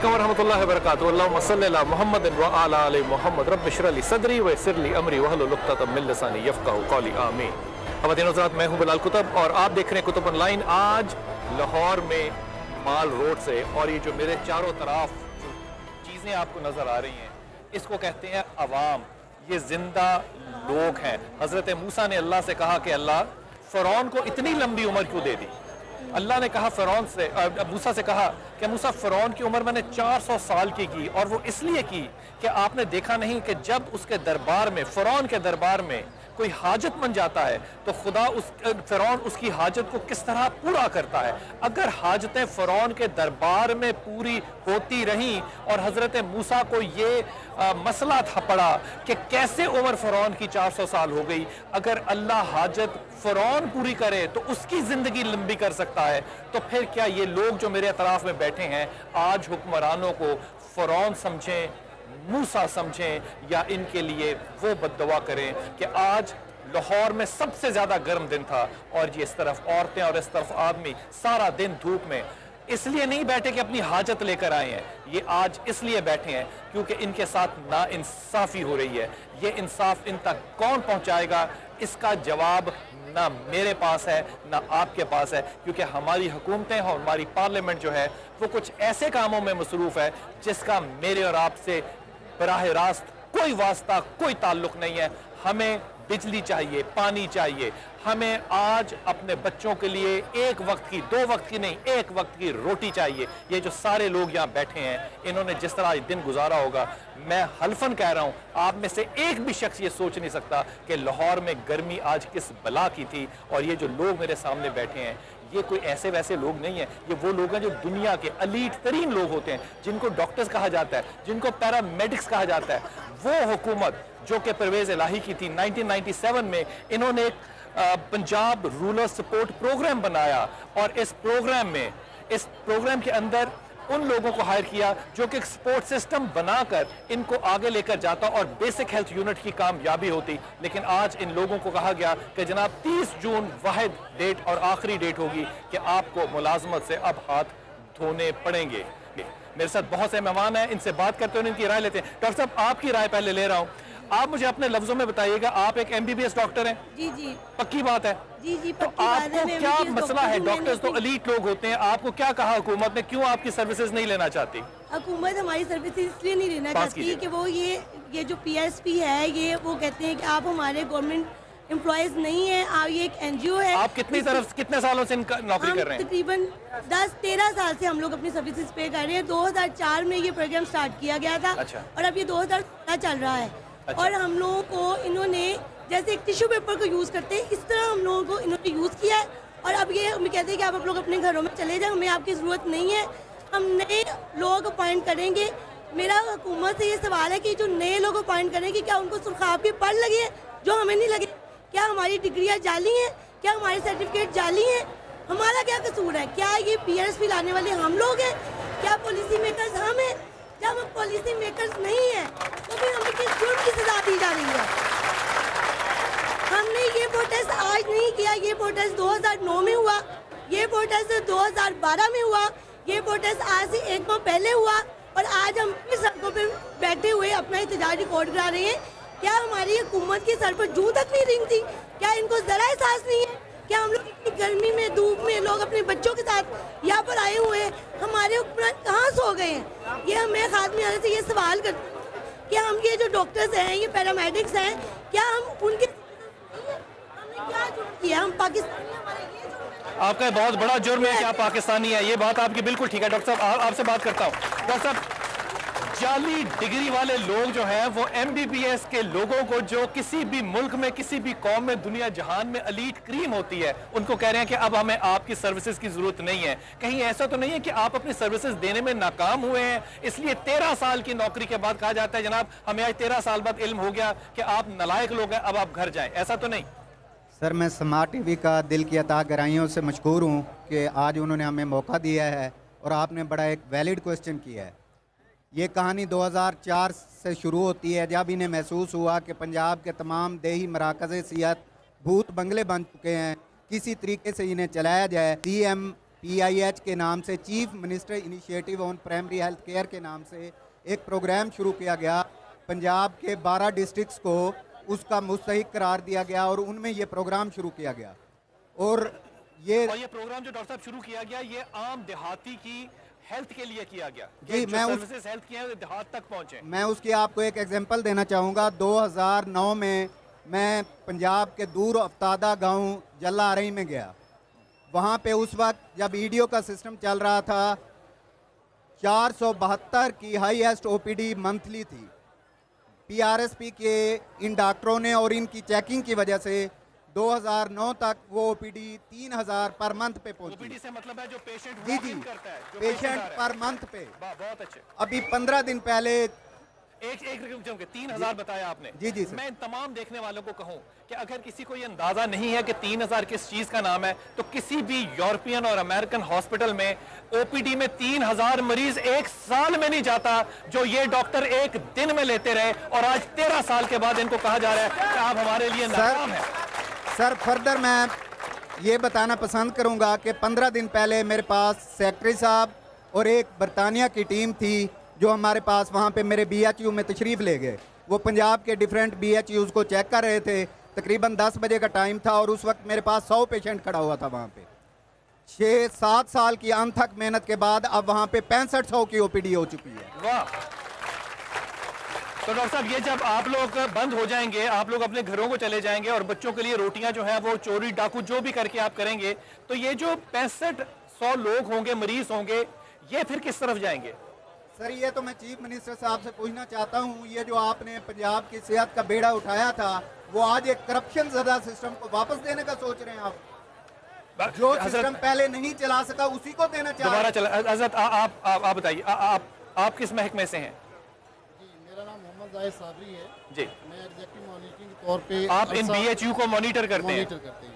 अलैकुम वरहमतुल्लाहि वबरकातुहू। अल्लाहुम्मा सल्लि अला मुहम्मदिन व अला आलि मुहम्मद। रब्बि इश्रह ली सदरी व यस्सिर ली अमरी वहलुल उक़दतम मिन लिसानी यफ़क़हू क़ौली। आमीन। ख़वातीन व हज़रात, मैं हूं बिलाल कुतुब और आप देख रहे हैं कुतुब ऑनलाइन। आज लाहौर में माल रोड से, और ये जो मेरे चारों तरफ चीज़ें आपको नज़र आ रही हैं, इसको कहते हैं अवाम। ये जिंदा लोग हैं। हज़रत मूसा ने अल्लाह से कहा कि अल्लाह, फ़िरौन को इतनी लंबी उम्र क्यों दे दी? अल्लाह ने कहा फ़िरौन से, मूसा से कहा कि मूसा, फ़िरौन की उम्र मैंने 400 साल की, और वो इसलिए की कि आपने देखा नहीं कि जब उसके दरबार में, फ़िरौन के दरबार में कोई हाजत बन जाता है तो खुदा फ़िरौन उसकी हाजत को किस तरह पूरा करता है। अगर हाजतें फ़िरौन के दरबार में पूरी होती रहीं और हज़रत मूसा को ये मसला था पड़ा कि कैसे उम्र फ़िरौन की 400 साल हो गई, अगर अल्लाह हाजत फ़िरौन पूरी करे तो उसकी ज़िंदगी लंबी कर सकता है, तो फिर क्या ये लोग जो मेरे अतराफ़ में बैठे हैं आज हुक्मरानों को फ़िरौन समझें, मूसा समझें, या इनके लिए वो बद्दुआ करें कि आज लाहौर में सबसे ज्यादा गर्म दिन था और ये इस तरफ औरतें और इस तरफ आदमी सारा दिन धूप में इसलिए नहीं बैठे कि अपनी हाजत लेकर आए हैं, ये आज इसलिए बैठे हैं क्योंकि इनके साथ नाइंसाफी हो रही है। ये इंसाफ इन तक कौन पहुंचाएगा, इसका जवाब ना मेरे पास है ना आपके पास है, क्योंकि हमारी हुकूमतें और हमारी पार्लियामेंट जो है वो कुछ ऐसे कामों में मसरूफ है जिसका मेरे और आपसे बराह रास्त कोई वास्ता, कोई ताल्लुक नहीं है। हमें बिजली चाहिए, पानी चाहिए, हमें आज अपने बच्चों के लिए एक वक्त की, 2 वक्त की नहीं, 1 वक्त की रोटी चाहिए। ये जो सारे लोग यहाँ बैठे हैं, इन्होंने जिस तरह दिन गुजारा होगा, मैं हल्फन कह रहा हूँ, आप में से एक भी शख्स ये सोच नहीं सकता कि लाहौर में गर्मी आज किस बला की थी। और ये जो लोग मेरे सामने बैठे हैं, ये कोई ऐसे वैसे लोग नहीं हैं, ये वो लोग हैं जो दुनिया के एलीट तरीन लोग होते हैं, जिनको डॉक्टर्स कहा जाता है, जिनको पैरामेडिक्स कहा जाता है। वो हुकूमत जो कि परवेज इलाही की थी 1997 में, इन्होंने एक पंजाब रूरल सपोर्ट प्रोग्राम बनाया और इस प्रोग्राम के अंदर उन लोगों को हायर किया जो कि एक सपोर्ट सिस्टम बनाकर इनको आगे लेकर जाता और बेसिक हेल्थ यूनिट की कामयाबी होती। लेकिन आज इन लोगों को कहा गया कि जनाब 30 जून वाहिद डेट और आखिरी डेट होगी कि आपको मुलाजमत से अब हाथ धोने पड़ेंगे। मेरे साथ बहुत से मेहमान हैं, इनसे बात करते हैं, इनकी राय लेते हैं। डॉक्टर साहब, आपकी राय पहले ले रहा हूँ, आप मुझे अपने लफ्जों में बताइएगा, आप एक MBBS डॉक्टर हैं? जी जी, पक्की बात है? जी जी, तो आपको क्या मसला है? डॉक्टर्स तो एलीट लोग होते हैं, आपको क्या कहा हुकूमत ने, क्यों आपकी सर्विसेज नहीं लेना चाहती? हुकूमत हमारी सर्विसेज इसलिए नहीं लेना चाहती कि वो ये जो PSP है, ये वो कहते हैं कि आप हमारे गवर्नमेंट एम्प्लॉयज नहीं है, आप ये एक NGO है। आप कितने सालों से नौकरी कर रहे हैं? तकरीबन 10-13 साल से हम लोग अपनी सर्विसेज पे कर रहे हैं। 2004 में ये प्रोग्राम स्टार्ट किया गया था। अच्छा। और अब ये 2017 चल रहा है। अच्छा। और हम लोगों को इन्होंने जैसे एक टिश्यू पेपर को यूज करते हैं, इस तरह हम लोगों को इन्होंने यूज किया है। और अब ये हमें कहते हैं कि आप लोग अपने घरों में चले जाएं, हमें आपकी जरूरत नहीं है, हम नए लोग अपॉइंट करेंगे। मेरा हुकूमत से ये सवाल है कि जो नए लोग अपॉइंट करेंगे, क्या उनको सुरखाब के पढ़ लगे जो हमें नहीं लगे? क्या हमारी डिग्रियां जाली हैं? क्या हमारे सर्टिफिकेट जाली हैं? हमारा क्या कसूर है? क्या ये PSP लाने वाले हम लोग हैं? क्या पॉलिसी मेकर्स हम हैं? जब हम पॉलिसी मेकर्स नहीं हैं तो फिर हमें किस जुर्म की सजा दी जा रही है? हमने ये प्रोटेस्ट आज नहीं किया, ये प्रोटेस्ट 2009 में हुआ, ये प्रोटेस्ट 2012 में हुआ, ये प्रोटेस्ट आज से 1 माह पहले हुआ, और आज हम इस सड़कों पे बैठे हुए अपना एहतजाज रिकॉर्ड करा रहे हैं। क्या हमारी हुकूमत की सर पर जूं तक नहीं रिंगती? क्या इनको जरा एहसास नहीं है? क्या हम लोग इतनी गर्मी में, धूप में, लोग अपने बच्चों के साथ यहाँ पर आए हुए हैं, हमारे हुक्मरान कहाँ सो गए हैं? ये हमें खात्मे आने से ये सवाल करते हैं कि हम ये जो डॉक्टर्स हैं, ये पैरामेडिक्स हैं, क्या हम उनके हमने क्या जुर्म किया? हम पाकिस्तानी, हमारे ये जुर्म है। आपका बहुत बड़ा जुर्म है कि आप पाकिस्तानी है, ये बात आपकी बिल्कुल ठीक है। डॉक्टर साहब, आपसे बात करता हूँ। डॉक्टर साहब, जाली डिग्री वाले लोग जो हैं वो MBBS के लोगों को, जो किसी भी मुल्क में, किसी भी कौम में, दुनिया जहान में एलीट क्रीम होती है, उनको कह रहे हैं कि अब हमें आपकी सर्विसेज की जरूरत नहीं है। कहीं ऐसा तो नहीं है कि आप अपनी सर्विसेज देने में नाकाम हुए हैं, इसलिए 13 साल की नौकरी के बाद कहा जाता है जनाब हमें आज 13 साल बाद इल्म हो गया कि आप नालायक लोग हैं, अब आप घर जाएं? ऐसा तो नहीं? सर, मैं स्मार्ट TV का दिल की अता गहराइयों से मशकूर हूँ कि आज उन्होंने हमें मौका दिया है और आपने बड़ा एक वैलिड क्वेश्चन किया है। ये कहानी 2004 से शुरू होती है, जब इन्हें महसूस हुआ कि पंजाब के तमाम देही मराकज़ सियाहत भूत बंगले बन चुके हैं, किसी तरीके से इन्हें चलाया जाए। CM PIH के नाम से, chief minister initiative on primary health care के नाम से एक प्रोग्राम शुरू किया गया। पंजाब के 12 डिस्ट्रिक्ट्स को उसका मुस्तहिक करार दिया गया और उनमें ये प्रोग्राम शुरू किया गया। और ये प्रोग्राम जो डॉक्टर साहब शुरू किया गया, ये आम देहाती की हेल्थ के लिए किया गया जी। मैं सर्विसेज हेल्थ की है देहात तक पहुंचे। मैं उसकी आपको एक एग्जांपल देना चाहूँगा। 2009 में मैं पंजाब के दूर अफ्तादा गांव जल्लारई में गया। वहाँ पे उस वक्त जब ईडीओ का सिस्टम चल रहा था, 472 की हाईएस्ट OPD मंथली थी। PRSP के इन डॉक्टरों ने और इनकी चेकिंग की वजह से 2009 तक वो OPD 3000 पर मंथ पे पहुंची। OPD से मतलब है जो पेशेंट जी करता है, जो पेशेंट पर मंथ पे। बहुत अच्छे। अभी 15 दिन पहले एक 3000 बताया आपने। जी सर। मैं तमाम देखने वालों को कहूं कि अगर किसी को ये अंदाजा नहीं है कि 3000 किस चीज का नाम है, तो किसी भी यूरोपियन और अमेरिकन हॉस्पिटल में OPD में 3000 मरीज एक साल में नहीं जाता, जो ये डॉक्टर एक दिन में लेते रहे। और आज 13 साल के बाद इनको कहा जा रहा है कि आप हमारे लिए नाकाम है। सर फर्दर मैं ये बताना पसंद करूंगा कि 15 दिन पहले मेरे पास सेक्रेटरी साहब और एक बरतानिया की टीम थी जो हमारे पास वहाँ पे मेरे BHU में तशरीफ़ ले गए। वो पंजाब के डिफरेंट BHUs को चेक कर रहे थे। तकरीबन 10 बजे का टाइम था और उस वक्त मेरे पास 100 पेशेंट खड़ा हुआ था वहाँ पे। 6-7 साल की अनथक मेहनत के बाद अब वहाँ पे 6500 की OPD हो चुकी है। वाह। तो डॉक्टर साहब, ये जब आप लोग बंद हो जाएंगे, आप लोग अपने घरों को चले जाएंगे और बच्चों के लिए रोटियां जो है वो चोरी डाकू जो भी करके आप करेंगे, तो ये जो 6500 लोग होंगे, मरीज होंगे, ये फिर किस तरफ जाएंगे? सर ये तो मैं चीफ मिनिस्टर साहब से पूछना चाहता हूँ, ये जो आपने पंजाब की सेहत का बेड़ा उठाया था, वो आज एक करप्शन ज़दा सिस्टम को वापस देने का सोच रहे हैं आप? जो सिस्टम पहले नहीं चला सका उसी को देना चाह दोबारा चला। हज़रत आप बताइए, आप किस महकमे से हैं? जी, मेरा नाम मोहम्मद जाहिद साबरी है जी। मैं एग्जीक्यूटिव मॉनिटरिंग के तौर पे आप इन BHU को मॉनिटर करते हैं?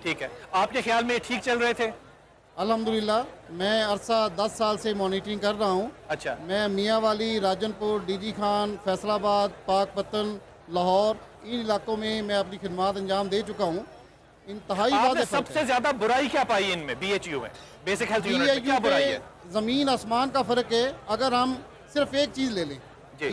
ठीक है। आपके ख्याल में ठीक चल रहे थे? अल्हम्दुलिल्लाह, मैं अरसा 10 साल से मॉनिटरिंग कर रहा हूँ। अच्छा। मैं मियांवाली, राजनपुर, DG खान, फैसलाबाद, पाकपतन, लाहौर, इन इलाकों में मैं अपनी खिदमत अंजाम दे चुका हूँ। इंतहाई आपने सबसे ज्यादा बुराई क्या पाई इनमें, BHU में, बेसिक हेल्थ यूनिट में क्या बुराई है? जमीन आसमान का फर्क है। अगर हम सिर्फ एक चीज ले लें,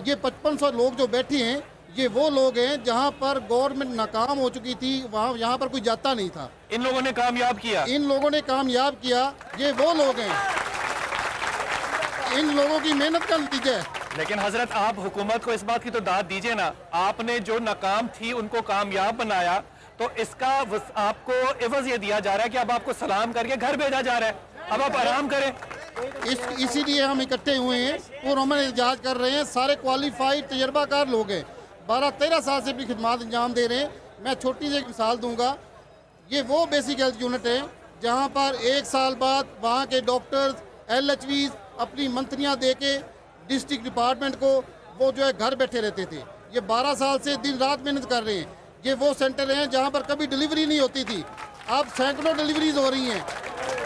ये 5500 लोग जो बैठे हैं, ये वो लोग हैं जहां पर गवर्नमेंट नाकाम हो चुकी थी, वहां यहाँ पर कोई जाता नहीं था। इन लोगों ने कामयाब किया। इन लोगों ने कामयाब किया। ये वो लोग हैं, इन लोगों की मेहनत का नतीजा है। लेकिन हजरत, आप हुकूमत को इस बात की तो दाद दीजिए ना, आपने जो नाकाम थी उनको कामयाब बनाया, तो इसका आपको एवज ये दिया जा रहा है कि अब आपको सलाम करके घर भेजा जा रहा है, अब आप आराम करें। इसीलिए हम इकट्ठे हुए हैं और हम एहतजाज कर रहे हैं। सारे क्वालिफाइड तजर्बाकार लोग हैं, 12-13 साल से अपनी खिदमत अंजाम दे रहे हैं। मैं छोटी सी एक मिसाल दूंगा। ये वो बेसिक हेल्थ यूनिट है जहाँ पर 1 साल बाद वहाँ के डॉक्टर्स, LHVs अपनी मंथलियाँ दे के डिस्ट्रिक्ट डिपार्टमेंट को वो जो है घर बैठे रहते थे। ये 12 साल से दिन रात मेहनत कर रहे हैं। ये वो सेंटर हैं जहाँ पर कभी डिलीवरी नहीं होती थी, अब सैकड़ों डिलीवरीज हो रही हैं।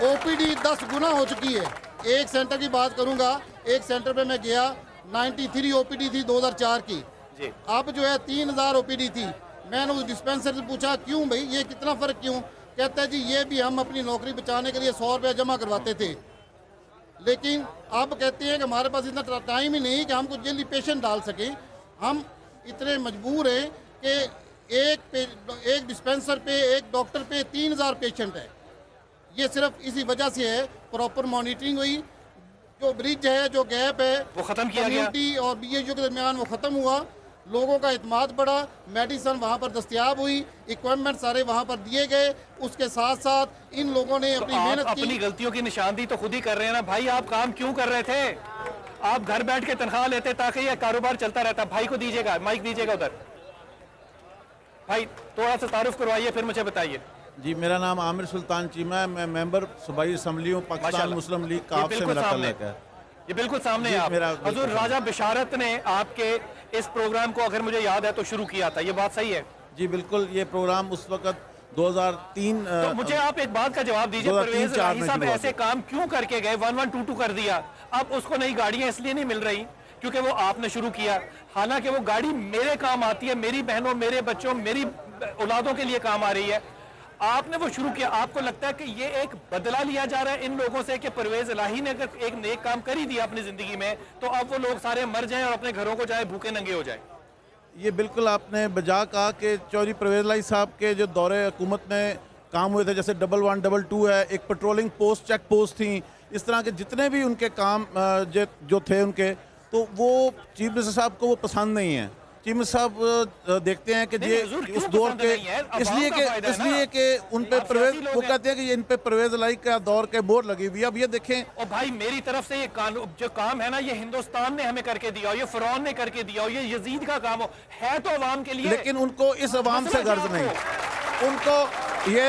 OPD 10 गुना हो चुकी है। एक सेंटर की बात करूँगा, एक सेंटर पे मैं गया, 93 OPD थी 2004 की जी। अब जो है 3000 OPD थी। मैंने उस डिस्पेंसर से पूछा क्यों भाई, ये कितना फ़र्क क्यों? कहता है जी ये भी हम अपनी नौकरी बचाने के लिए 100 रुपया जमा करवाते थे, लेकिन अब कहते हैं कि हमारे पास इतना टाइम ही नहीं कि हम कुछ जल्दी पेशेंट डाल सकें। हम इतने मजबूर हैं कि एक डिस्पेंसर पे, एक डॉक्टर पे 3000 पेशेंट है। ये सिर्फ इसी वजह से है, प्रॉपर मॉनिटरिंग हुई, जो ब्रिज है, जो गैप है वो ख़त्म किया गया, कम्युनिटी और BHU के दरमियान वो ख़त्म हुआ। लोगों का इत्मीनान बढ़ा, मेडिसिन वहाँ पर दस्तयाब हुई, इक्विपमेंट सारे वहाँ पर दिए गए। उसके साथ साथ इन लोगों ने अपनी मेहनत की। अपनी गलतियों की निशानदी तो खुद ही कर रहे हैं ना भाई। आप काम क्यों कर रहे थे? आप घर बैठ के तनख्वाह लेते ताकि ये कारोबार चलता रहता। भाई को दीजिएगा, माइक दीजिएगा उधर। भाई थोड़ा सा तारुफ करवाइए, फिर मुझे बताइए। जी, मेरा नाम आमिर सुल्तान चीमा है। मैं मेंबर सूबाई असम्बली हूँ, पाकिस्तान मुस्लिम लीग का। आपसे मेरा ताल्लुक है। ये बिल्कुल सामने है। आप हजूर राजा बिशारत ने आपके इस प्रोग्राम को, अगर मुझे याद है, तो शुरू किया था। ये बात सही है? जी बिल्कुल। ये प्रोग्राम उस वक्त 2003। तो मुझे आप एक बात का जवाब दीजिए, परवेज राही साहब ऐसे काम क्यों करके गए? 1122 कर दिया, अब उसको नई गाड़ियां इसलिए नहीं मिल रही क्योंकि वो आपने शुरू किया। हालांकि वो गाड़ी मेरे काम आती है, मेरी बहनों, मेरे बच्चों, मेरी औलादों के लिए काम आ रही है। आपने वो शुरू किया, आपको लगता है कि ये एक बदला लिया जा रहा है इन लोगों से कि परवेज इलाही ने अगर एक नेक काम कर ही दिया अपनी जिंदगी में तो अब वो लोग सारे मर जाएं और अपने घरों को जाए भूखे नंगे हो जाए? ये बिल्कुल आपने बजा कहा कि चौधरी परवेज इलाही साहब के जो दौरे हुकूमत में काम हुए थे, जैसे 11 22 है, एक पेट्रोलिंग पोस्ट, चेक पोस्ट थी, इस तरह के जितने भी उनके काम जो थे उनके, तो वो चीफ मिनिस्टर साहब को वो पसंद नहीं है। चीफ मिनिस्टर साहब देखते हैं कि ये उस दौर के इसलिए कि उन पे परवेज, वो कहते हैं कि इन पे परवेज इलाही का दौर के मोहर लगी हुई है। अब ये देखें, और भाई मेरी तरफ से ये जो काम है ना, ये हिंदुस्तान ने हमें करके दिया, ये फिरौन ने करके दिया, ये यजीद का काम है तो अवाम के लिए, लेकिन उनको इस अवाम से गर्ज नहीं। उनको ये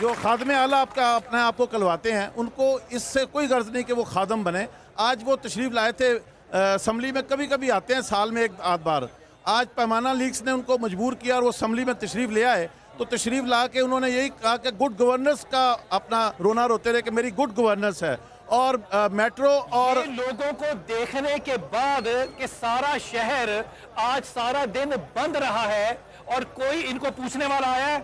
जो खादम आला आपका अपने आप को कहलवाते हैं, उनको इससे कोई गर्ज नहीं कि वो खादम बने। आज वो तशरीफ लाए थे असम्बली में, कभी कभी आते हैं साल में एक आध बार, आज पैमाना लीग्स ने उनको मजबूर किया और वो असम्बली में तशरीफ ले आए। तो तशरीफ ला के उन्होंने यही कहा कि गुड गवर्नेंस का अपना रोना रोते रहे कि मेरी गुड गवर्नेंस है। और मेट्रो और लोगों को देखने के बाद कि सारा शहर आज सारा दिन बंद रहा है और कोई इनको पूछने वाला आया है,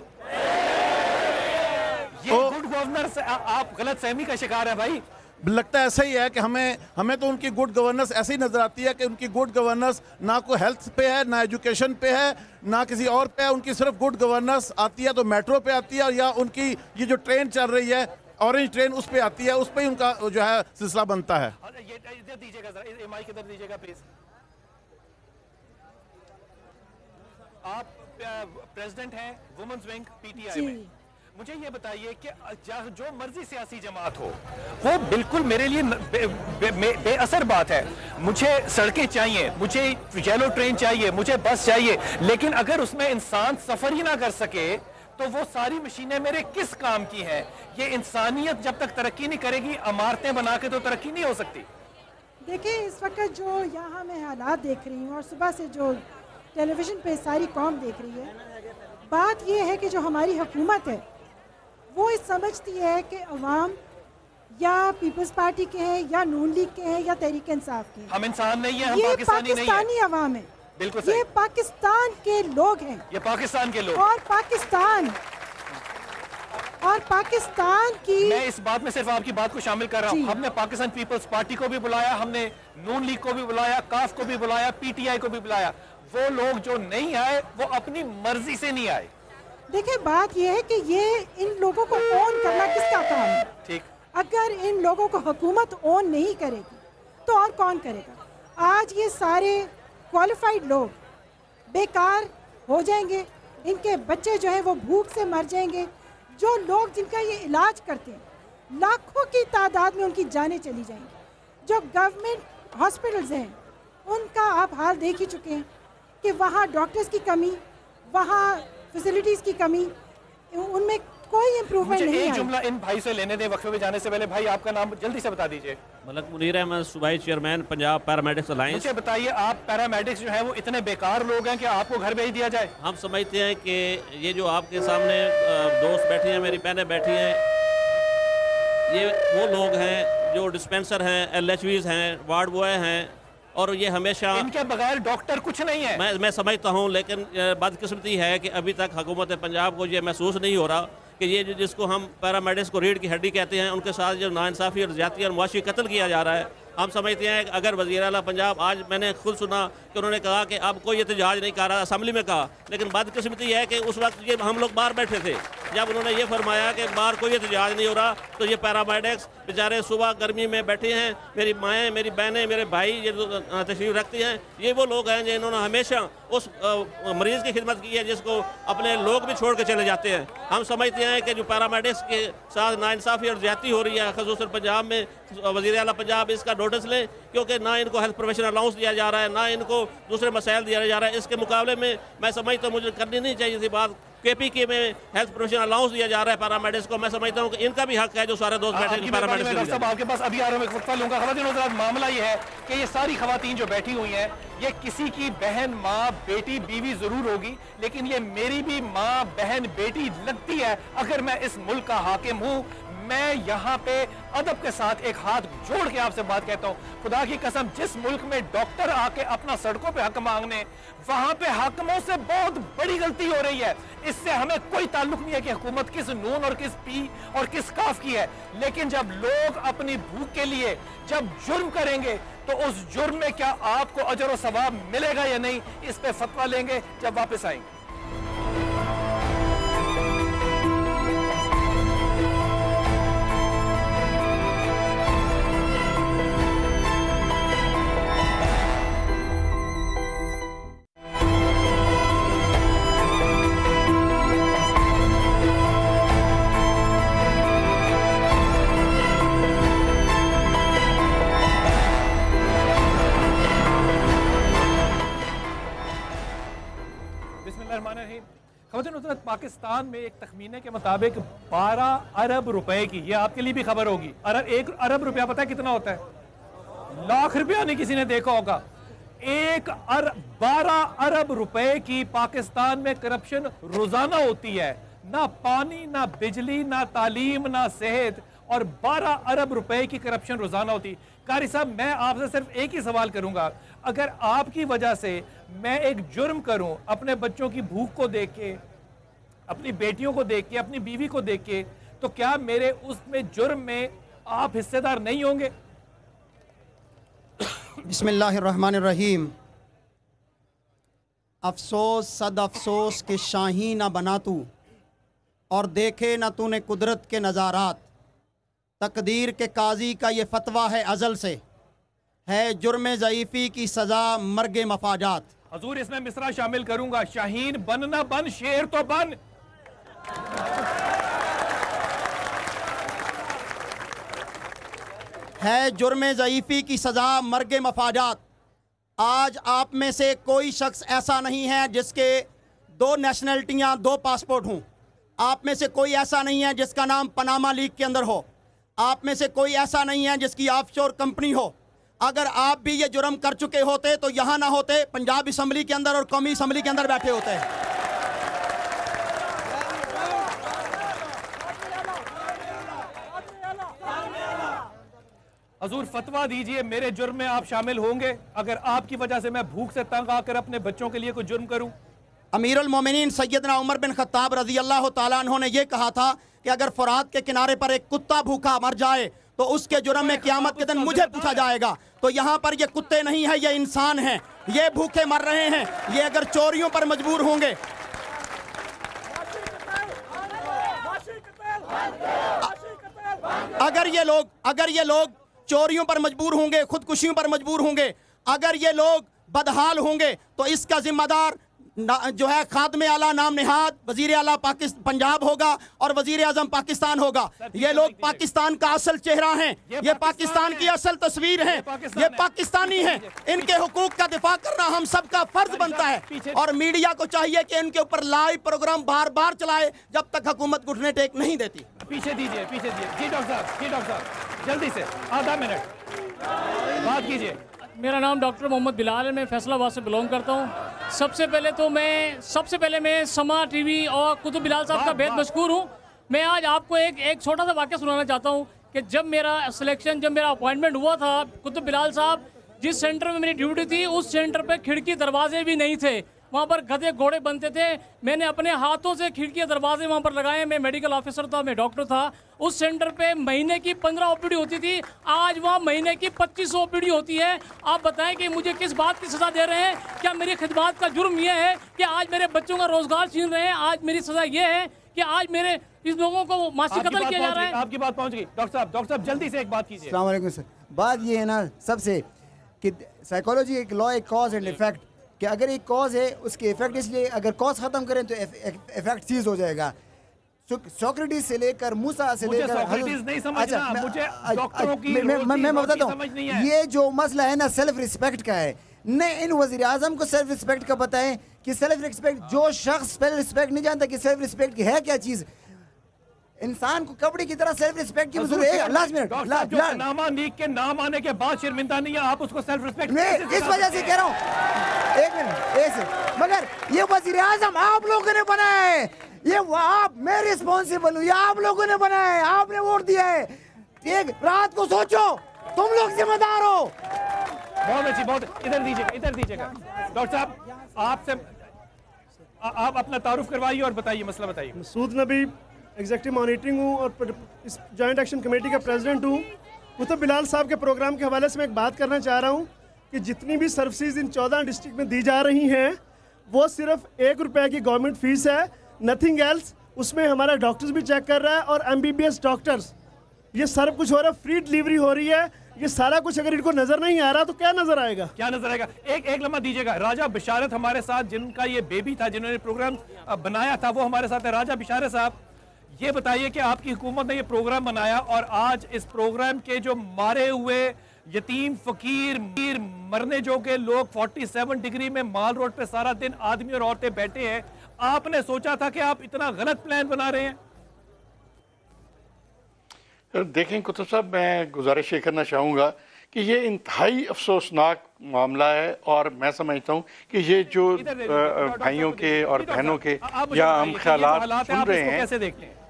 ये तो गुड गवर्नेंस, आप गलत फहमी का शिकार है भाई। लगता ऐसा ही है कि हमें तो उनकी गुड गवर्नेंस ऐसे ही नजर आती है कि उनकी गुड गवर्नेंस ना कोई हेल्थ पे है, ना एजुकेशन पे है, ना किसी और पे है। उनकी सिर्फ गुड गवर्नेंस आती है तो मेट्रो पे आती है, या उनकी ये जो ट्रेन चल रही है ऑरेंज ट्रेन, उस पे आती है, उस पे ही उनका जो है सिलसिला बनता है। इधर दीजिएगा जरा, माइक इधर दीजिएगा प्लीज। आप प्रेसिडेंट हैं वुमेन्स विंग पीटीआई में, मुझे ये बताइए कि जो मर्जी सियासी जमात हो, वो बिल्कुल मेरे लिए बेअसर बात है। मुझे सड़कें चाहिए, मुझे येलो ट्रेन चाहिए, मुझे बस चाहिए, लेकिन अगर उसमें इंसान सफर ही ना कर सके तो वो सारी मशीनें मेरे किस काम की हैं? ये इंसानियत जब तक तरक्की नहीं करेगी, इमारतें बना के तो तरक्की नहीं हो सकती। देखिए, इस वक्त जो यहाँ मैं हालात देख रही हूँ और सुबह से जो टेलीविज़न पे सारी कौम देख रही है, बात ये है कि जो हमारी हुकूमत है वो इस समझती है कि अवाम या पीपल्स पार्टी के हैं या नून लीग के हैं या तहरीक इंसाफ के हैं। हम इंसान नहीं है, हम ये पाकिस्तानी अवाम है, बिल्कुल सही। ये पाकिस्तान के लोग हैं, ये पाकिस्तान के लोग, और पाकिस्तान की, मैं इस बात में सिर्फ आपकी बात को शामिल कर रहा हूँ। हमने पाकिस्तान पीपल्स पार्टी को भी बुलाया, हमने नून लीग को भी बुलाया, काफ को भी बुलाया, पीटीआई को भी बुलाया। वो लोग जो नहीं आए वो अपनी मर्जी से नहीं आए। देखिए, बात यह है कि ये इन लोगों को ओन करना किसका काम है? ठीक, अगर इन लोगों को हुकूमत ओन नहीं करेगी तो और कौन करेगा? आज ये सारे क्वालिफाइड लोग बेकार हो जाएंगे, इनके बच्चे जो हैं वो भूख से मर जाएंगे। जो लोग जिनका ये इलाज करते हैं, लाखों की तादाद में उनकी जानें चली जाएंगी। जो गवर्नमेंट हॉस्पिटल्स हैं उनका आप हाल देख ही चुके हैं कि वहाँ डॉक्टर्स की कमी, वहाँ फैसिलिटीज़ की कमी, उनमें कोई इम्प्रूवमेंट नहीं है। एक जुमला इन भाई से लेने दें वक्फे में जाने से पहले। भाई, आपका नाम जल्दी से बता दीजिए। मलक मुनीर अहमद, सूबाई चेयरमैन पंजाब पैरामेडिक्स अलायंस। मुझे बताइए, आप पैरामेडिक्स जो है वो इतने बेकार लोग हैं कि आपको घर भेज दिया जाए? हम समझते हैं कि ये जो आपके सामने दोस्त बैठे हैं, मेरी बहनें बैठी हैं, ये वो लोग हैं जो डिस्पेंसर हैं, LHVs हैं, वार्ड बॉय हैं, और ये हमेशा इनके बगैर डॉक्टर कुछ नहीं है। मैं समझता हूँ, लेकिन बदकिस्मती है कि अभी तक हुकूमत पंजाब को ये महसूस नहीं हो रहा कि ये जिसको हम पैरामेडिक्स को रीढ़ की हड्डी कहते हैं, उनके साथ जो नाइंसाफ़ी और ज़्यादती और मुआशी कत्ल किया जा रहा है। हम समझते हैं कि अगर वज़ीर आला पंजाब, आज मैंने खुद सुना कि उन्होंने कहा कि अब कोई एहतजाज नहीं कर रहा, असम्बली में कहा, लेकिन बदकिस्मती है कि उस वक्त ये हम लोग बाहर बैठे थे जब उन्होंने ये फरमाया कि बाहर कोई एहतजाज नहीं हो रहा, तो ये पैरामेडिक्स बेचारे सुबह गर्मी में बैठे हैं। मेरी माएँ, मेरी बहनें, मेरे भाई ये तशरीफ़ रखती हैं, ये वो लोग हैं जिन्होंने हमेशा उस मरीज़ की खिदमत की है जिसको अपने लोग भी छोड़ के चले जाते हैं। हम समझते हैं कि जो पैरामेडिक्स के साथ नाइंसाफ़ी और ज़्यादती हो रही है, ख़ुसूसन पंजाब में, वज़ीर आला पंजाब इसका नोटिस लें, क्योंकि ना इनको हेल्थ प्रोफेशनल अलाउंस दिया जा रहा है, ना इनको दूसरे मसाइल दिया जा रहा है। इसके मुकाबले में मैं समझता हूँ मुझे करनी नहीं चाहिए थी बात। KPK में हेल्थ प्रोफेशनल अलाउंस दिया जा रहा है पैरामेडिक्स को, मैं समझता हूँ कि इनका भी हक है जो सारे दोस्त बैठे हैं पैरामेडिक्स। आपके पास अभी आ रहा हूँ, एक वक्फा लूंगा। ख़वातीन हज़रात, मामला ये है कि ये सारी ख़वातीन जो बैठी हुई हैं, ये किसी की बहन, माँ, बेटी, बीवी ज़रूर होगी, लेकिन ये मेरी भी माँ, बहन, बेटी लगती है। अगर मैं इस मुल्क का हाकिम हूँ, मैं यहाँ पे अदब के साथ एक हाथ जोड़ के आपसे बात कहता हूँ, खुदा की कसम, जिस मुल्क में डॉक्टर आके अपना सड़कों पे हक मांगने, वहां पे हाकिमों से बहुत बड़ी गलती हो रही है। इससे हमें कोई ताल्लुक नहीं है कि हुकूमत किस नून और किस पी और किस काफ की है, लेकिन जब लोग अपनी भूख के लिए जब जुर्म करेंगे तो उस जुर्म में क्या आपको अजर और सवाब मिलेगा या नहीं, इस पे फतवा लेंगे जब वापस आएंगे। पाकिस्तान में एक तखमीने के मुताबिक 12 अरब रुपए की, ये आपके लिए भी खबर होगी, एक अरब रुपया पता है कितना होता है? लाख रुपया नहीं किसी ने देखा होगा। 12 अरब रुपए की पाकिस्तान में करप्शन रोजाना होती है। ना पानी, ना बिजली, ना तालीम, ना सेहत, और 12 अरब रुपए की करप्शन रोजाना होती। कारी साहब, मैं आपसे सिर्फ एक ही सवाल करूंगा, अगर आपकी वजह से मैं एक जुर्म करूं, अपने बच्चों की भूख को देख के, अपनी बेटियों को देख के, अपनी बीवी को देख के, तो क्या मेरे उसमें जुर्म में आप हिस्सेदार नहीं होंगे? बिस्मिल्लाहिर्रहमानिर्रहीम। अफसोस सद अफसोस के शाही ना बना तू, और देखे ना तूने कुदरत के नज़ारात। तकदीर के काजी का ये फतवा है अजल से, है जुर्म ज़ईफ़ी की सज़ा मर्ग मफाजात। हजूर, इसमें मिसरा शामिल करूंगा, शाहीन बन ना बन, शेर तो बन। है जुर्म ज़ईफ़ी की सज़ा मर्ग मफाजात। आज आप में से कोई शख्स ऐसा नहीं है जिसके 2 नेशनलिटियाँ 2 पासपोर्ट हों। आप में से कोई ऐसा नहीं है जिसका नाम पनामा लीग के अंदर हो। आप में से कोई ऐसा नहीं है जिसकी ऑफशोर कंपनी हो। अगर आप भी ये जुर्म कर चुके होते तो यहाँ ना होते, पंजाब असम्बली के अंदर और कौमी असम्बली के अंदर बैठे होते। हजूर, फतवा दीजिए, मेरे जुर्म में आप शामिल होंगे अगर आपकी वजह से मैं भूख से तंग आकर अपने बच्चों के लिए कोई जुर्म करूं? अमीरुल मोमिनीन सैयदना उमर बिन खत्ताब रजी अल्लाह तआला अन्हु ने यह कहा था कि अगर फुरात के किनारे पर एक कुत्ता भूखा मर जाए तो उसके जुर्म में क़यामत के दिन मुझे पूछा जाएगा। तो यहाँ पर ये कुत्ते नहीं है, ये इंसान हैं, ये भूखे मर रहे हैं। ये अगर चोरियों पर मजबूर होंगे, अगर ये लोग चोरियों पर मजबूर होंगे, खुदकुशियों पर मजबूर होंगे, अगर ये लोग बदहाल होंगे, तो इसका जिम्मेदार जो है खादमे आला नाम निहाद वजीर आला पंजाब होगा और वजीर आजम पाकिस्तान होगा। ये लोग पाकिस्तान का असल चेहरा हैं, ये पाकिस्तान की असल तस्वीर हैं, ये पाकिस्तानी हैं। इनके हुकूक का दिफा करना हम सबका फर्ज बनता है, और मीडिया को चाहिए कि इनके ऊपर लाइव प्रोग्राम बार बार चलाए जब तक हुकूमत घुटने टेक नहीं देती। पीछे दीजिए, पीछे दीजिए। जी डॉक्टर साहब, जल्दी से आधा मिनट बात कीजिए। मेरा नाम डॉक्टर मोहम्मद बिलाल है, मैं फैसलाबाद से बिलोंग करता हूँ। सबसे पहले मैं समा टीवी और कुतुब बिलाल साहब का बेहद मशकूर हूँ। मैं आज आपको एक छोटा सा वाक़या सुनाना चाहता हूँ कि जब मेरा अपॉइंटमेंट हुआ था, कुतुब बिलाल साहब जिस सेंटर में मेरी ड्यूटी थी उस सेंटर पे खिड़की दरवाजे भी नहीं थे, वहाँ पर गधे घोड़े बनते थे। मैंने अपने हाथों से खिड़की दरवाजे वहाँ पर लगाए। मैं मेडिकल ऑफिसर था, मैं डॉक्टर था। उस सेंटर पे महीने की 15 ओपीडी होती थी, आज वहाँ महीने की 25 ओपीडी होती है। आप बताएं कि मुझे किस बात की सज़ा दे रहे हैं? क्या मेरी खिदमत का जुर्म यह है कि आज मेरे बच्चों का रोज़गार छीन रहे हैं? आज मेरी सज़ा यह है कि आज मेरे इस लोगों को मासी कत्ल किया जा रहा है? आपकी बात पहुँच गई। डॉक्टर साहब जल्दी से एक बात कीजिए। अस्सलाम वालेकुम सर। बात ये है ना सबसे कि साइकोलॉजी एक लॉ, एक कॉज एंड इफेक्ट, कि अगर एक कॉज है उसके इफेक्ट, इसलिए अगर कॉज खत्म करें तो इफेक्ट चीज हो जाएगा। सोक्रेटिस से लेकर मूसा से लेकर मैं बताता हूँ, ये जो मसला है ना सेल्फ रिस्पेक्ट का है। न इन वज़ीर आज़म को सेल्फ रिस्पेक्ट का बताएं कि सेल्फ रिस्पेक्ट, जो शख्स सेल्फ रिस्पेक्ट नहीं जानता कि सेल्फ रिस्पेक्ट है क्या चीज़, इंसान को कपड़े की तरह सेल्फ रिस्पेक्ट की जरूरत है। लास्ट मिनट, नामा नीक के नाम आने के बाद शर्मिंदा नहीं है, आप उसको सेल्फ रिस्पेक्ट इस वजह से कह रहा हूँ। एक मिनट ऐसे, मगर ये वज़ीर आज़म आप लोगों ने बनाया है, ये आप, मैं रिस्पॉन्सिबल हूँ, ये आप लोगों ने बनाया है, आपने वोट दिया है। एक रात को सोचो, तुम लोग जिम्मेदार हो। बहुत अच्छी, बहुत, इधर दीजिएगा डॉक्टर साहब, आपसे आप अपना तारुफ करवाइए और बताइए, मसला बताइए। मसूद नबी, एग्जीक्यूटिव मॉनिटरिंग हूँ और इस जॉइंट एक्शन कमेटी का प्रेसिडेंट हूँ। कुतुब बिलाल साहब के प्रोग्राम के हवाले से मैं एक बात करना चाह रहा हूँ कि जितनी भी सर्विसेज इन 14 डिस्ट्रिक्ट में दी जा रही हैं वो सिर्फ ₹1 की गवर्नमेंट फीस है, नथिंग एल्स। उसमें हमारा डॉक्टर्स भी चेक कर रहा है और MBBS डॉक्टर्स, ये सब कुछ हो रहा है, फ्री डिलीवरी हो रही है। ये सारा कुछ अगर इनको नजर नहीं आ रहा तो क्या नजर आएगा? क्या नजर आएगा? एक लम्हा दीजिएगा। राजा बिशारत हमारे साथ, जिनका ये बेबी था, जिन्होंने प्रोग्राम बनाया था, वो हमारे साथ है। राजा बिशारत साहब, ये बताइए कि आपकी हुकूमत ने ये प्रोग्राम बनाया और आज इस प्रोग्राम के जो मारे हुए यतीम, फकीर, मरने जो के लोग 47 डिग्री में माल रोड पे सारा दिन आदमी और औरतें बैठे हैं, आपने सोचा था कि आप इतना गलत प्लान बना रहे हैं? देखें कुतुब साहब, मैं गुजारिश ये करना चाहूँगा कि ये इंतहाई अफसोसनाक मामला है और मैं समझता हूँ कि ये जो भाइयों के और बहनों के या हम ख्यालात सुन रहे हैं,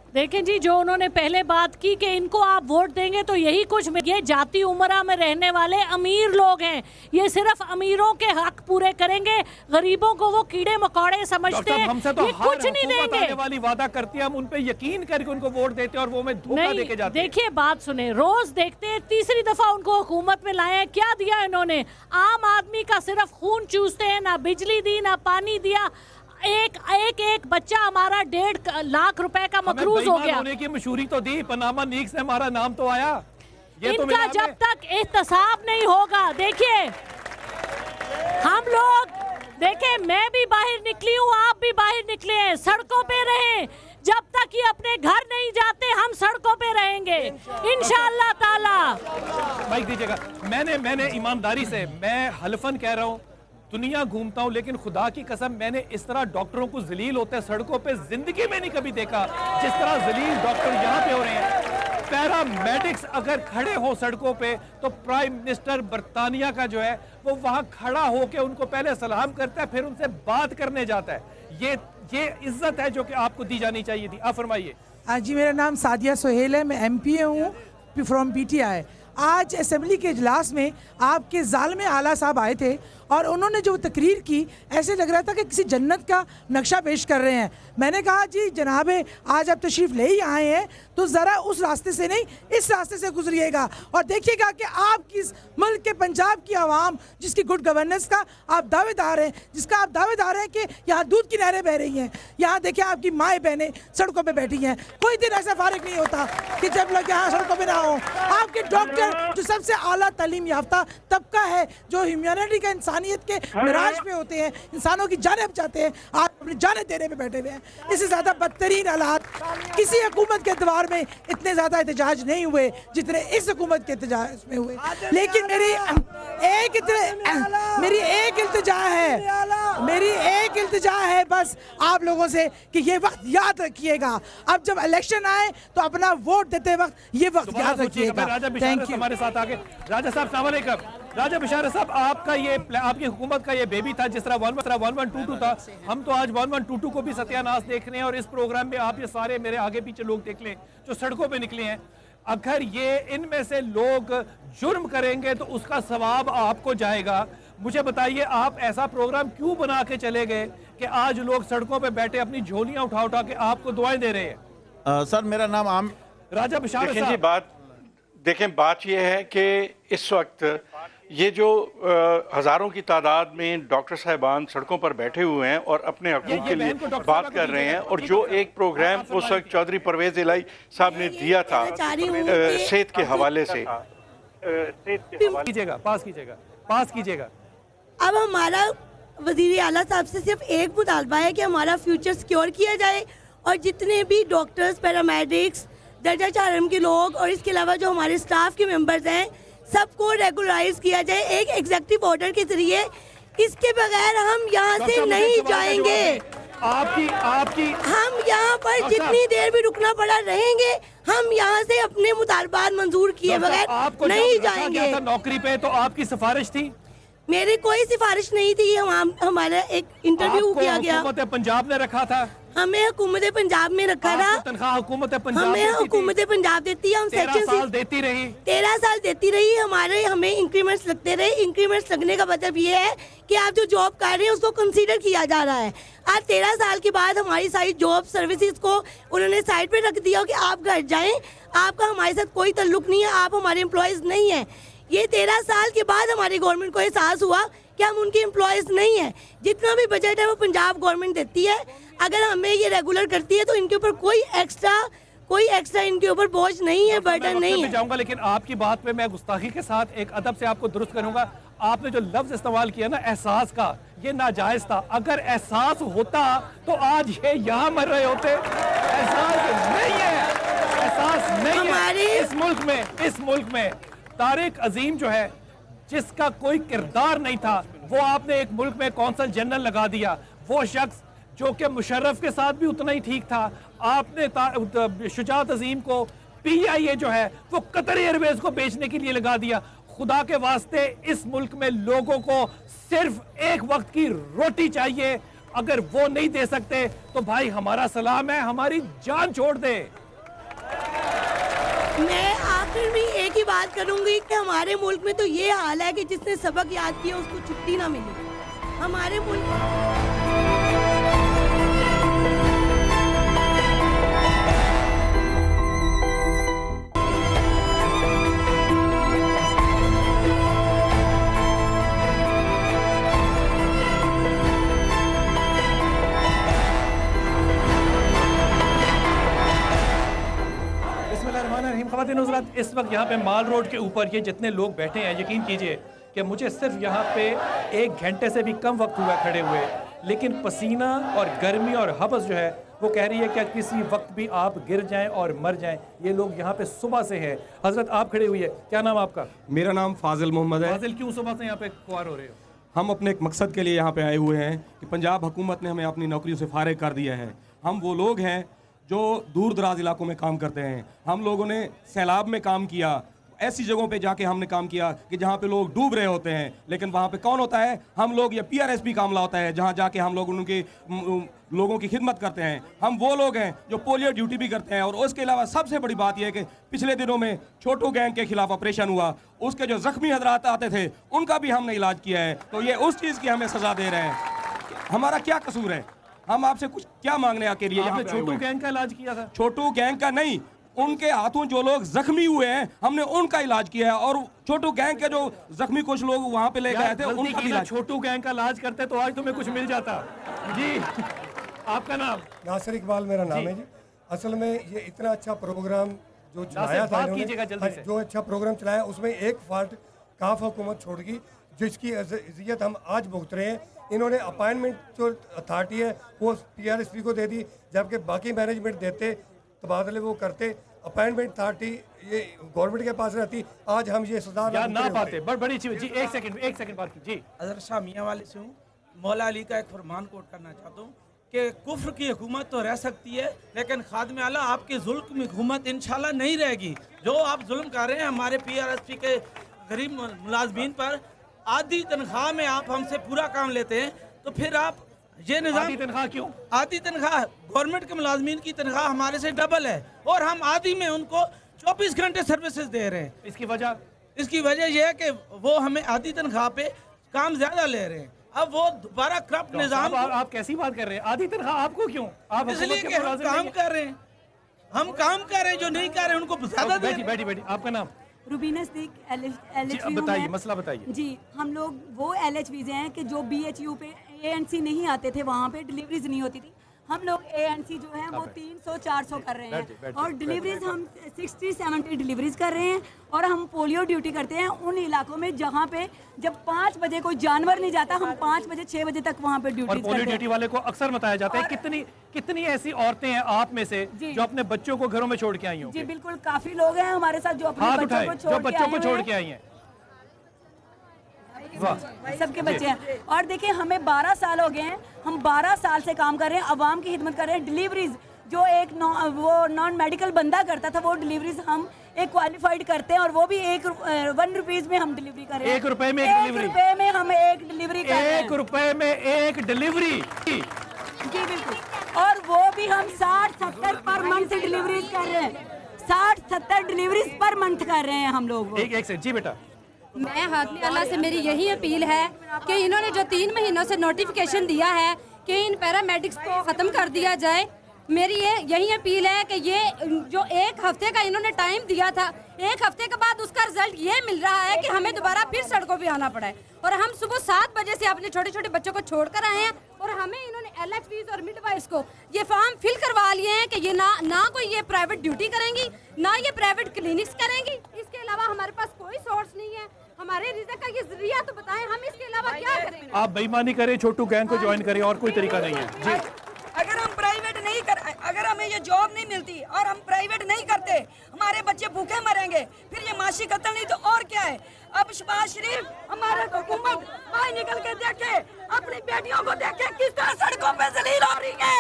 देखें जी, जो उन्होंने पहले बात की कि इनको आप वोट देंगे तो यही कुछ, ये जाति उमरा में रहने वाले अमीर लोग हैं, ये सिर्फ अमीरों के हक पूरे करेंगे, गरीबों को वो कीड़े मकोड़े समझते हैं, हमसे तो ये कुछ नहीं देंगे। आने वाली वादा करती है, हम उन पे यकीन करके उनको वोट देते हैं और वो हमें धोखा देके जाते हैं। देखिए बात सुने, रोज देखते हैं, तीसरी दफा उनको हुकूमत में लाया है, क्या दिया इन्होंने? आम आदमी का सिर्फ खून चूसते हैं, ना बिजली दी, ना पानी दिया। एक बच्चा हमारा 1.5 लाख रुपए का मकरूज हो गया। होने की मशहूरी तो दी, पनामा लीक से हमारा नाम तो आया। ये इनका जब तक एहतसाब नहीं होगा, देखिए हम लोग, देखिए मैं भी बाहर निकली हूँ, आप भी बाहर निकले हैं, सड़कों पे रहें। जब तक ये अपने घर नहीं जाते हम सड़कों पे रहेंगे इंशाअल्लाह ताला। माइक दीजिएगा। मैंने ईमानदारी से, मैं हल्फन कह रहा हूँ, दुनिया घूमता हूं, लेकिन खुदा की कसम मैंने इस तरह डॉक्टरों को जलील होते सड़कों पे जिंदगी में नहीं कभी देखा जिस तरह जलील डॉक्टर यहाँ पे हो रहे हैं। पैरामेडिक्स अगर खड़े हो सड़कों पे तो प्राइम मिनिस्टर बर्तानिया का जो है वो वहां खड़ा होकर उनको पहले सलाम करता है, फिर उनसे बात करने जाता है। ये इज्जत है जो कि आपको दी जानी चाहिए थी। आप फरमाइए। जी, मेरा नाम सादिया सोहेल है, मैं MPA हूँ फ्रॉम PTI। आज असेंबली के इजलास में आपके ज़ालिम आला साहब आए थे और उन्होंने जो तकरीर की, ऐसे लग रहा था कि किसी जन्नत का नक्शा पेश कर रहे हैं। मैंने कहा जी जनाबे, आज आप तशरीफ़ ले ही आए हैं तो ज़रा उस रास्ते से नहीं, इस रास्ते से गुजरिएगा और देखिएगा कि आपकी मुल्क के पंजाब की आवाम, जिसकी गुड गवर्नेंस का आप दावेदार हैं, जिसका आप दावेदार हैं कि यहाँ दूध की नहरें बह रही हैं, यहाँ देखिए आपकी माएँ बहनें सड़कों पर बैठी हैं। कोई दिन ऐसा फारिग नहीं होता कि जब लोग यहाँ सड़कों पर ना हो। आपके डॉक्टर जो सबसे आला तालीम याफ्ता तबका है, जो ह्यूमैनिटी का, इंसानियत के मिराज पे होते हैं, इंसानों की जानें बचाते हैं, आप अपनी जानें देने में बैठे हुए हैं। इससे ज़्यादा बदतरीन हालात किसी हुकूमत के एतबार में इतने ज़्यादा एहतजाज नहीं हुए जितने इस हुकूमत के एहतजाज में हुए। लेकिन मेरी एक इल्तिजा है बस आप लोगों से कि ये वक्त याद रखिएगा, अब जब इलेक्शन आए तो अपना वोट देते वक्त ये वक्त याद रखिएगा। Thank you. हमारे साथ आगे राजा साहब, अस्सलाम वालेकुम। राजा बिशारत साहब, आपका ये, आपकी हुकूमत का ये बेबी था, जिस तरह 1122 था, हम तो आज 1122 को भी सत्यानाश देख रहे हैं और इस प्रोग्राम में आप ये सारे मेरे आगे पीछे लोग देख लें जो सड़कों पे निकले हैं। अगर ये इनमें से लोग जुर्म करेंगे तो उसका सवाब आपको जाएगा। मुझे बताइए, आप ऐसा प्रोग्राम क्यों बना के चले गए कि आज लोग सड़कों पे बैठे अपनी झोलियां उठा उठा के आपको दुआएं दे रहे हैं? सर, मेरा नाम आम राजा बिशारत साहब, बात यह है कि इस वक्त ये जो हज़ारों की तादाद में डॉक्टर साहिबान सड़कों पर बैठे हुए हैं और अपने हकूक़ के लिए बात कर रहे हैं, और जो एक प्रोग्राम उस वक्त चौधरी परवेज़ इलाही साहब ने दिया था सेहत के हवाले से, पास कीजिएगा। अब हमारा वज़ीर आला साहब से सिर्फ एक मुतालबा है कि हमारा फ्यूचर सिक्योर किया जाए और जितने भी डॉक्टर्स, पैरामेडिक्स, दर्जा 4 के लोग और इसके अलावा जो हमारे स्टाफ के मेंबर्स हैं, सबको रेगुलराइज किया जाए एक एग्जीक्यूटिव ऑर्डर के जरिए। इसके बगैर हम यहाँ से नहीं जाएंगे। आपकी हम यहाँ पर जितनी देर भी रुकना पड़ा रहेंगे, हम यहाँ से अपने मुतालबात मंजूर किए बगैर नहीं जाएंगे। नौकरी पे तो आपकी सिफारिश थी? मेरी कोई सिफारिश नहीं थी। हमारा एक इंटरव्यू किया गया, हुकूमत पंजाब ने रखा था, हमें हुकूमत पंजाब में रखा था, तनख्वाह हुकूमत पंजाब हमें हुकूमत पंजाब देती है, हम 13 साल देती रही, 13 साल देती रही, हमें इंक्रीमेंट्स लगते रहे। इंक्रीमेंट्स लगने का मतलब ये है कि आप जो जॉब कर रहे हैं उसको कंसीडर किया जा रहा है। आज 13 साल के बाद हमारी सारी जॉब सर्विसेज को उन्होंने साइड पे रख दिया कि आप घर जाएं, आपका हमारे साथ कोई ताल्लुक नहीं है, आप हमारे एम्प्लॉयज़ नहीं हैं। ये 13 साल के बाद हमारी गवर्नमेंट को एहसास हुआ कि हम उनके एम्प्लॉयज़ नहीं हैं। जितना भी बजट है वो पंजाब गवर्नमेंट देती है, अगर हमें ये रेगुलर करती है तो इनके ऊपर कोई एक्स्ट्रा इनके ऊपर बोझ नहीं है, बर्डन नहीं है। जाऊंगा, लेकिन आपकी बात पे मैं गुस्ताखी के साथ एक अदब से आपको दुरुस्त करूंगा। आपने जो लफ्ज इस्तेमाल किया ना एहसास का, ये नाजायज था। अगर एहसास होता तो आज ये यहाँ मर रहे होते। एहसास नहीं है, एहसास नहीं है। इस मुल्क में तारिक अजीम जो है, जिसका कोई किरदार नहीं था, वो आपने एक मुल्क में कौंसल जनरल लगा दिया। वो शख्स जो कि मुशर्रफ के साथ भी उतना ही ठीक था, आपने शुजात अजीम को PIA जो है वो कतर एयरवेज को बेचने के लिए लगा दिया। खुदा के वास्ते इस मुल्क में लोगों को सिर्फ एक वक्त की रोटी चाहिए, अगर वो नहीं दे सकते तो भाई हमारा सलाम है, हमारी जान छोड़ दे। मैं आखिर में एक ही बात करूंगी कि हमारे मुल्क में तो ये हाल है कि जिसने सबक याद किया उसको छुट्टी ना मिली। हमारे मुल्क ख़वातीन हज़रात, इस वक्त यहाँ पे माल रोड के ऊपर ये जितने लोग बैठे हैं, यकीन कीजिए कि मुझे सिर्फ यहाँ पे 1 घंटे से भी कम वक्त हुआ खड़े हुए, लेकिन पसीना और गर्मी और हबस जो है वो कह रही है कि किसी वक्त भी आप गिर जाएं और मर जाएं। ये लोग यहाँ पे सुबह से हैं। हज़रत आप खड़े हुई है, क्या नाम आपका? मेरा नाम फाजिल मोहम्मद है। फाजिल, क्यों सुबह से यहाँ पे खुआर हो रहे हो? हम अपने एक मकसद के लिए यहाँ पे आए हुए हैं कि पंजाब हुकूमत ने हमें अपनी नौकरियों से फारिग कर दिया है। हम वो लोग हैं जो दूर दराज इलाकों में काम करते हैं। हम लोगों ने सैलाब में काम किया, ऐसी जगहों पे जाके हमने काम किया कि जहाँ पे लोग डूब रहे होते हैं, लेकिन वहाँ पे कौन होता है? हम लोग। या PRSP कामला होता है जहाँ जाके हम लोग उनके लोगों की खिदमत करते हैं। हम वो लोग हैं जो पोलियो ड्यूटी भी करते हैं। और उसके अलावा सबसे बड़ी बात यह है कि पिछले दिनों में छोटू गैंग के खिलाफ ऑपरेशन हुआ, उसके जो जख्मी हजरात आते थे उनका भी हमने इलाज किया है। तो ये उस चीज़ की हमें सज़ा दे रहे हैं। हमारा क्या कसूर है? हम आपसे कुछ क्या मांगने के लिए? आपने छोटू गैंग का इलाज किया था? छोटू गैंग का नहीं, उनके हाथों जो लोग जख्मी हुए हैं हमने उनका इलाज किया है। और छोटू गैंग के जो जख्मी कुछ लोग वहां पे लेके आए थे उनका इलाज। छोटू गैंग का इलाज करते तो आज तुम्हें कुछ मिल जाता। जी, आपका नाम? नासिर इकबाल मेरा नाम है जी। असल में ये इतना अच्छा प्रोग्राम जो चलाया था इन्होंने, जो अच्छा प्रोग्राम चलाया उसमें एक फॉल्ट काफ हुकूमत छोड़ गई, जिसकी अजियत हम आज भुगत रहे हैं। इन्होंने अपॉइंटमेंट जो अथॉरिटी है वो PRSP को दे दी, जबकि बाकी मैनेजमेंट देते, तबादले वो करते। अपॉइंटमेंट अथॉरिटी ये गवर्नमेंट के पास रहती। आज हम ये सजा ना पाते। बड़ी अच्छी जी, एक सेकंड बात जी। अजहर शाह मियाँ वाले से हूँ। मौला अली का एक फरमान कोट करना चाहता हूँ कि कुफ्र की हुकूमत तो रह सकती है, लेकिन खादम आला आपकी जुल्म की हुकूमत इंशाल्लाह नहीं रहेगी। जो आप जुल्म कर रहे हैं हमारे PRSP के गरीब मुलाजमीन पर, आधी तनख्वाह में आप हमसे पूरा काम लेते हैं, तो फिर आप ये निज़ाम। आधी तनख्वाह क्यों? आधी तनख्वाह गवर्नमेंट के मुलाजमीन की तनख्वाह हमारे से डबल है और हम आधी में उनको 24 घंटे सर्विसेज दे रहे हैं। इसकी वजह यह है कि वो हमें आधी तनख्वाह पे काम ज्यादा ले रहे हैं। अब वो दोबारा करप्ट निज़ाम। आप कैसी बात कर रहे हैं? आधी तनख्वाह आपको क्यों? आप इसलिए कि हम काम कर रहे हैं, जो नहीं कर रहे हैं उनको ज्यादा। बैठी। आपका नाम? रुबीना सिद्दीक, LHV। बताइए, मसला बताइए जी। हम लोग वो LHVs हैं कि जो BHU पे ANC नहीं आते थे, वहाँ पे डिलीवरीज नहीं होती थी। हम लोग ANC जो है वो 300-400 कर रहे हैं और डिलीवरीज हम 60-70 डिलीवरीज कर रहे हैं। और हम पोलियो ड्यूटी करते हैं उन इलाकों में जहाँ पे जब 5 बजे कोई जानवर नहीं जाता, हम 5 बजे 6 बजे तक वहाँ पे ड्यूटी करते हैं। पोलियो ड्यूटी वाले को अक्सर बताया जाता है कितनी ऐसी औरतें हैं आप में से जो अपने बच्चों को घरों में छोड़ के आई हों? जी बिल्कुल, काफी लोग हैं हमारे साथ जो अपने बच्चों को छोड़ के आई हैं। सबके बच्चे हैं। और देखिए हमें 12 साल हो गए हैं, हम 12 साल से काम कर रहे हैं, अवाम की खिदमत कर रहे हैं। डिलीवरीज जो एक नॉन मेडिकल बंदा करता था वो डिलीवरीज हम एक क्वालिफाइड करते हैं और वो भी 1 रुपीज में हम डिलीवरी कर रहे हैं। 1 रुपए में हम एक डिलीवरी कर रहे हैं। 1 रुपए में 1 डिलीवरी। जी बिल्कुल, और वो भी हम 60-70 पर मंथ डिलीवरीज कर रहे हैं। 60-70 डिलीवरीज पर मंथ कर रहे हैं हम लोग। एक से जी बेटा, मैं हाथमी अल्लाह से मेरी यही अपील है कि इन्होंने जो 3 महीनों से नोटिफिकेशन दिया है कि इन पैरामेडिक्स को ख़त्म कर दिया जाए। मेरी यही अपील है कि ये जो 1 हफ्ते का इन्होंने टाइम दिया था, 1 हफ्ते के बाद उसका रिजल्ट ये मिल रहा है कि हमें दोबारा फिर सड़कों पे आना पड़ा है। और हम सुबह 7 बजे से अपने छोटे छोटे बच्चों को छोड़कर आए हैं और हमें इन्होंने LHVs और मिडवाइफ्स को ये फॉर्म फिल करवा लिए हैं कि ये ना कोई ये प्राइवेट ड्यूटी करेंगी, ना ये प्राइवेट क्लिनिक्स करेंगी। इसके अलावा हमारे पास कोई सोर्स नहीं है। हमारे रिज़्क का ये जरिया तो बताएं, हम इसके अलावा क्या करें? आप बेईमानी करें, छोटू गैंग को ज्वाइन करें, और कोई तरीका नहीं है जी। अगर हम प्राइवेट नहीं कर, अगर हमें ये जॉब नहीं मिलती और हम प्राइवेट नहीं करते, हमारे बच्चे भूखे मरेंगे, फिर ये माशी कत्ल नहीं तो और क्या है। अब शहबाज शरीफ हमारे हुकूमत बाहर निकल के देखे, अपनी बेटियों को देखे किस तरह सड़कों पे जलील हो रही है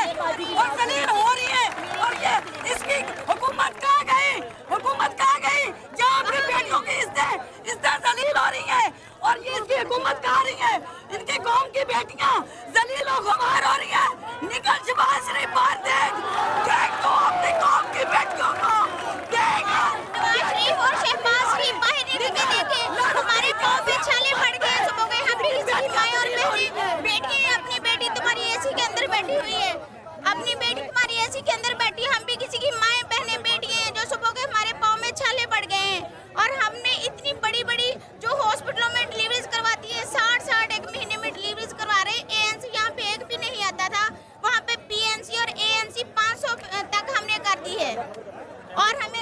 और जलील हो रही है। और ये इसकी हुकूमत कहाँ गई, हुकूमत कहाँ गई जहाँ अपनी बेटियों की इस तरह जलील हो रही है। और ये इसकी हुकूमत कहाँ रही है, इनके कौम की बेटियाँ जलील और खुमार हो रही है। निकल शहबाज शरीफ बाहर देख तो अपनी कौम की बेटियों को देख। और शहबाज शरीफ बाहर निकल देखे, हमारे पाँव पे छाले पड़ गए। सुबह गए हम भी किसी माँ और बहनें बेटी है, अपनी बेटी तुम्हारी एसी के अंदर बैठी हुई है, अपनी बेटी तुम्हारी एसी के अंदर बैठी, हम भी किसी की माँ बहनें बेटी हैं जो सुबह के हमारे पाँव में छाले पड़ गए हैं। और हमने इतनी बड़ी बड़ी जो हॉस्पिटलों में डिलीवरीज करवाती है, 60 एक महीने में डिलीवरीज करवा रहे हैं। ANC यहाँ पे एक भी नहीं आता था, वहाँ पे PNC और ANC 500 तक हमने कर दी है। और हमें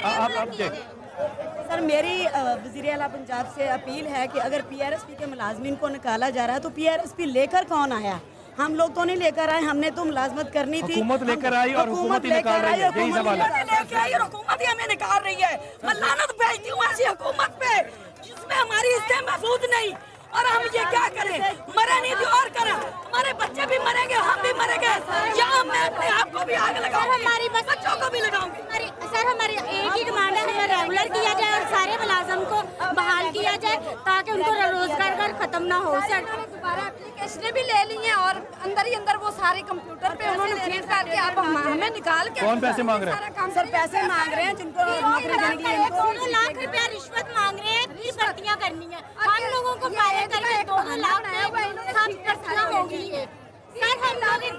सर मेरी वज़ीर आला पंजाब से अपील है कि अगर PRSP के मुलाजमीन को निकाला जा रहा है तो PRSP लेकर कौन आया? हम लोग तो नहीं लेकर आए, हमने तो मुलाजमत करनी थी। हुकूमत लेकर आई और हुकूमत ही निकाल रही है, यही सवाल है। लेके आई और हुकूमत ही हमें निकाल रही है। मैं लानत भेजती हूँ ऐसी हुकूमत पे जिसमें हमारी इज्जत महफूज नहीं। और हम ये क्या करें, मरे नहीं तो और करें, हमारे बच्चे भी मरेंगे, हम भी मरेंगे। यहाँ मैं अपने आप को भी आग लगाऊंगी, हमारी बच्चों को भी लगाऊंगी। सर हमारी एक ही डिमांड है, हमें रेगुलर किया जाए और सारे मुलाजम को बहाल किया जाए ताकि उनको रोजगार खत्म ना हो। सर दोबारा एप्लीकेशनें भी ले ली हैं और अंदर ही अंदर वो सारे कंप्यूटर पे उन्होंने फीड करके अब हमें निकाल के कौन पैसे मांग रहे हैं? सर पैसे मांग रहे हैं जिनको नौकरी देने के लिए 2 लाख रुपया रिश्वत मांग रहे हैं, फिर भर्तियाँ करनी है। हम लोगों को फायर करके 2 लाख सब भर्तियाँ होगी। सर हम लोग एक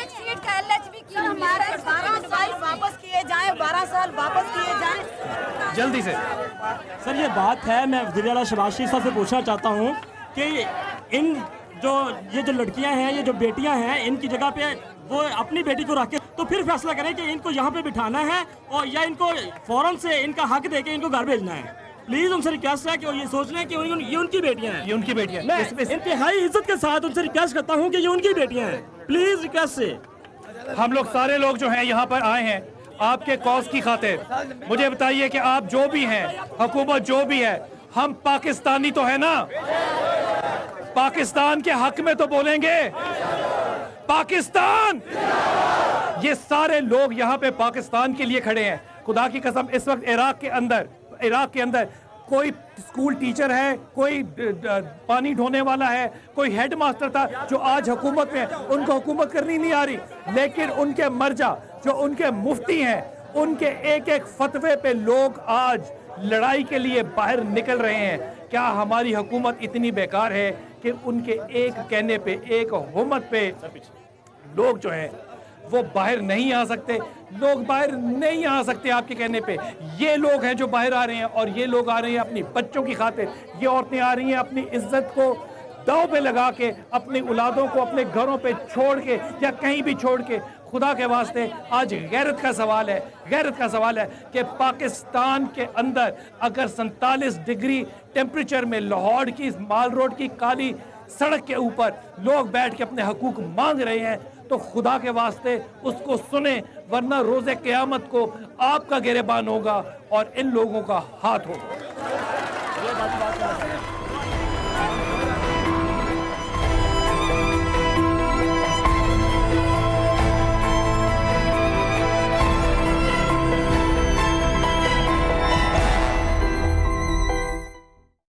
सीट का LHV की हमारे 12 साल वापस किए जाएं, 12 साल वापस किए जाएं जल्दी से। सर ये बात है, मैं वज़ीर आला शहबाज शरीफ साहब से पूछना चाहता हूँ कि ये जो लड़कियाँ हैं, ये जो बेटियाँ हैं, इनकी जगह पे वो अपनी बेटी को रख के तो फिर फैसला करें कि इनको यहाँ पे बिठाना है और या इनको फौरन से इनका हक दे के इनको घर भेजना है। प्लीज उनसे रिक्वेस्ट है कि ये सोच लें कि ये उनकी बेटियां हैं, ये उनकी बेटियां हैं। मैं इंतहाई इज्जत के साथ उनसे रिक्वेस्ट करता हूं कि ये उनकी बेटियां हैं। प्लीज रिक्वेस्ट से। हम लोग सारे लोग जो हैं यहाँ पर आए हैं आपके कॉज की खातिर। मुझे बताइए कि आप जो भी हैं, हुकूमत जो भी है, हम पाकिस्तानी तो है ना? पाकिस्तान के हक में तो बोलेंगे पाकिस्तान। ये सारे लोग यहाँ पे पाकिस्तान के लिए खड़े हैं। खुदा की कसम इस वक्त इराक के अंदर कोई स्कूल टीचर है, कोई पानी ढोने वाला है, कोई हेडमास्टर था जो आज हुकूमत में, उनको हुकूमत करनी नहीं आ रही, लेकिन उनके मर्जा जो उनके मुफ्ती हैं, उनके एक एक फतवे पे लोग आज लड़ाई के लिए बाहर निकल रहे हैं। क्या हमारी हुकूमत इतनी बेकार है कि उनके एक कहने पे, एक हुकूमत पे लोग जो हैं वो बाहर नहीं आ सकते? लोग बाहर नहीं आ सकते आपके कहने पे। ये लोग हैं जो बाहर आ रहे हैं, और ये लोग आ रहे हैं अपनी बच्चों की खातिर। ये औरतें आ रही हैं अपनी इज्जत को दांव पे लगा के, अपनी औलादों को अपने घरों पे छोड़ के या कहीं भी छोड़ के। खुदा के वास्ते आज गैरत का सवाल है, गैरत का सवाल है कि पाकिस्तान के अंदर अगर 47 डिग्री टेम्परेचर में लाहौर की माल रोड की काली सड़क के ऊपर लोग बैठ के अपने हकूक मांग रहे हैं, तो खुदा के वास्ते उसको सुने, वरना रोज़े क़यामत को आपका गिरबान होगा और इन लोगों का हाथ होगा।